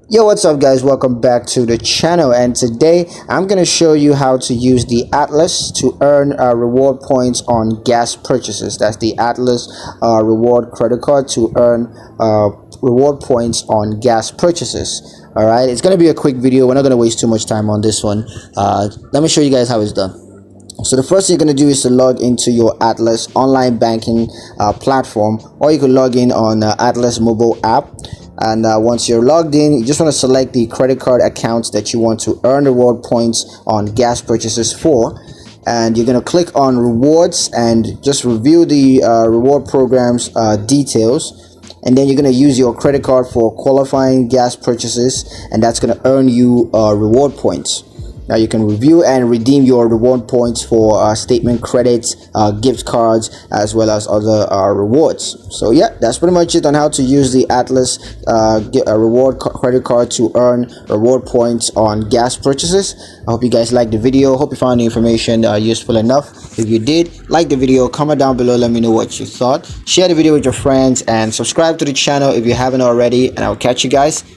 Yo, what's up guys, welcome back to the channel, and today I'm going to show you how to use the Atlas to earn reward points on gas purchases. That's the Atlas reward credit card to earn reward points on gas purchases. Alright, it's going to be a quick video. We're not going to waste too much time on this one. Let me show you guys how it's done. So the first thing you're going to do is to log into your Atlas online banking platform, or you can log in on Atlas mobile app. And once you're logged in, you just want to select the credit card accounts that you want to earn reward points on gas purchases for, and you're going to click on rewards and just review the reward program's details. And then you're going to use your credit card for qualifying gas purchases, and that's going to earn you reward points. Now you can review and redeem your reward points for statement credits, gift cards, as well as other rewards. So yeah, that's pretty much it on how to use the Atlas credit card to earn reward points on gas purchases. I hope you guys liked the video. Hope you found the information useful enough. If you did, like the video, comment down below, let me know what you thought. Share the video with your friends and subscribe to the channel if you haven't already, and I'll catch you guys